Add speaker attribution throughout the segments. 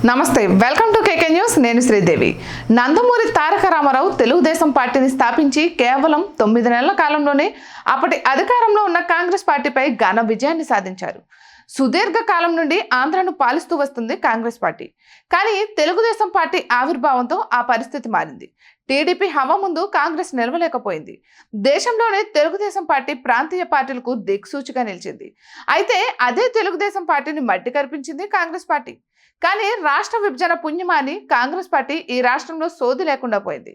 Speaker 1: నమస్తే, welcome to KK news. నేను శ్రీదేవి. నందమూరి తారక రామారావు తెలుగుదేశం పార్టీని స్థాపించి కేవలం 9 నెలల కాలంలోనే అప్పటి అధికారంలో ఉన్న కాంగ్రెస్ పార్టీపై ఘన విజయాన్ని సాధించారు. సుదీర్ఘ కాలం నుండి ఆంధ్రను పాలిస్తూ వస్తుంది కాంగ్రెస్ పార్టీ. కానీ తెలుగుదేశం పార్టీ ఆవిర్భావంతో ఆ పరిస్థితి మారింది. టీడీపీ హవా ముందు కాంగ్రెస్ నిలవలేకపోయింది. దేశంలోనే తెలుగుదేశం పార్టీ ప్రాంతీయ పార్టీలకు దిక్సూచిగా నిలిచింది. అయితే అదే తెలుగుదేశం పార్టీని మట్టి కరిపించింది కాంగ్రెస్ పార్టీ. కానీ రాష్ట్ర విభజన పుణ్యమాని కాంగ్రెస్ పార్టీ ఈ రాష్ట్రంలో సోది లేకుండా పోయింది.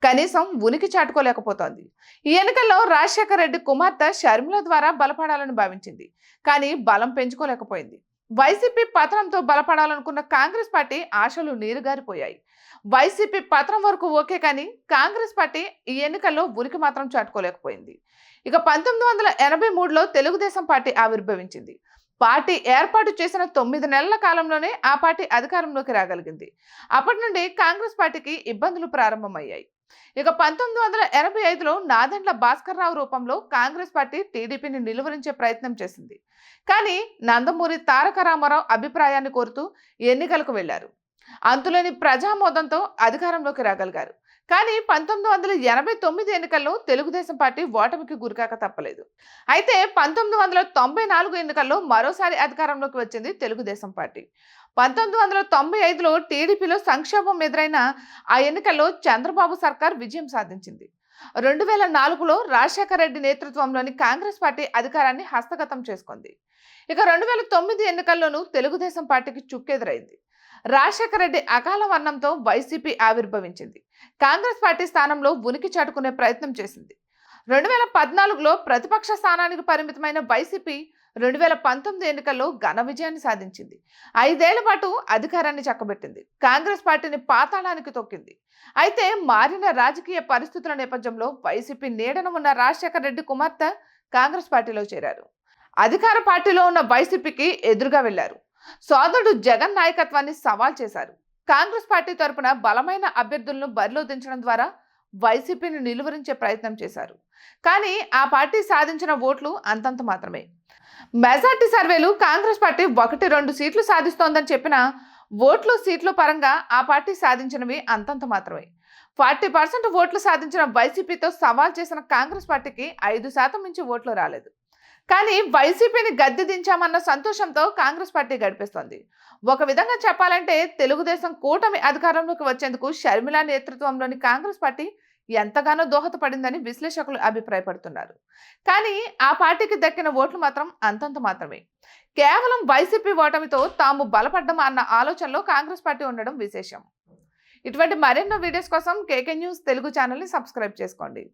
Speaker 1: కనీసం ఉనికి చాటుకోలేకపోతోంది. ఈ ఎన్నికల్లో రాజశేఖర రెడ్డి కుమార్తె షర్మిల ద్వారా బలపడాలని భావించింది. కానీ బలం పెంచుకోలేకపోయింది. వైసీపీ పతనంతో బలపడాలనుకున్న కాంగ్రెస్ పార్టీ ఆశలు నీరుగారిపోయాయి. వైసీపీ పతనం వరకు ఓకే, కానీ కాంగ్రెస్ పార్టీ ఈ ఎన్నికల్లో ఉనికి మాత్రం చాటుకోలేకపోయింది. ఇక 1983లో తెలుగుదేశం పార్టీ ఆవిర్భవించింది. పార్టీ ఏర్పాటు చేసిన 9 నెలల కాలంలోనే ఆ పార్టీ అధికారంలోకి రాగలిగింది. అప్పటి నుండి కాంగ్రెస్ పార్టీకి ఇబ్బందులు ప్రారంభమయ్యాయి. ఇక 1985లో నాదెండ్ల భాస్కర్ రావు రూపంలో కాంగ్రెస్ పార్టీ టీడీపీని నిలువరించే ప్రయత్నం చేసింది. కానీ నందమూరి తారక రామారావు అభిప్రాయాన్ని కోరుతూ ఎన్నికలకు వెళ్లారు. అంతులేని ప్రజామోదంతో అధికారంలోకి రాగలిగారు. కానీ 1989 ఎన్నికల్లో తెలుగుదేశం పార్టీ ఓటమికి గురికాక తప్పలేదు. అయితే 1994 ఎన్నికల్లో మరోసారి అధికారంలోకి వచ్చింది తెలుగుదేశం పార్టీ. 1995లో టీడీపీలో సంక్షోభం ఎదురైన ఆ ఎన్నికల్లో చంద్రబాబు సర్కార్ విజయం సాధించింది. 2004లో రాజశేఖర రెడ్డి నేతృత్వంలోని కాంగ్రెస్ పార్టీ అధికారాన్ని హస్తగతం చేసుకుంది. ఇక 2009 ఎన్నికల్లోనూ తెలుగుదేశం పార్టీకి చుక్కెదురైంది. రాజశేఖర రెడ్డి అకాల మరణంతో వైసీపీ ఆవిర్భవించింది. కాంగ్రెస్ పార్టీ స్థానంలో ఉనికి చాటుకునే ప్రయత్నం చేసింది. 2014లో ప్రతిపక్ష స్థానానికి పరిమితమైన వైసీపీ 2019 ఎన్నికల్లో ఘన విజయాన్ని సాధించింది. 5 ఏళ్ల పాటు అధికారాన్ని చక్కబెట్టింది. కాంగ్రెస్ పార్టీని పాతాళానికి తొక్కింది. అయితే మారిన రాజకీయ పరిస్థితుల నేపథ్యంలో వైసీపీ నీడన ఉన్న రాజశేఖర రెడ్డి కుమార్తె కాంగ్రెస్ పార్టీలో చేరారు. అధికార పార్టీలో ఉన్న వైసీపీకి ఎదురుగా వెళ్లారు. సోదరుడు జగన్ నాయకత్వాన్ని సవాల్ చేశారు. కాంగ్రెస్ పార్టీ తరపున బలమైన అభ్యర్థులను బరిలో దించడం ద్వారా వైసీపీని నిలువరించే ప్రయత్నం చేశారు. కానీ ఆ పార్టీ సాధించిన ఓట్లు అంతంత మాత్రమే. మెజార్టీ సర్వేలు కాంగ్రెస్ పార్టీ 1-2 సీట్లు సాధిస్తోందని చెప్పిన ఓట్లు సీట్ల పరంగా ఆ పార్టీ సాధించినవి అంతంత మాత్రమే. 40% ఓట్లు సాధించిన వైసీపీతో సవాల్ చేసిన కాంగ్రెస్ పార్టీకి 5% మించి ఓట్లు రాలేదు. కానీ వైసీపీని గద్దె దించామన్న సంతోషంతో కాంగ్రెస్ పార్టీ గడిపిస్తోంది. ఒక విధంగా చెప్పాలంటే తెలుగుదేశం కూటమి అధికారంలోకి వచ్చేందుకు షర్మిల నేతృత్వంలోని కాంగ్రెస్ పార్టీ ఎంతగానో దోహదపడిందని విశ్లేషకులు అభిప్రాయపడుతున్నారు. కానీ ఆ పార్టీకి దక్కిన ఓట్లు మాత్రం అంతంత మాత్రమే. కేవలం వైసీపీ ఓటమితో తాము బలపడ్డం అన్న ఆలోచనలో కాంగ్రెస్ పార్టీ ఉండడం విశేషం. ఇటువంటి మరెన్నో వీడియోస్ కోసం కేకే న్యూస్ తెలుగు ఛానల్ని సబ్స్క్రైబ్ చేసుకోండి.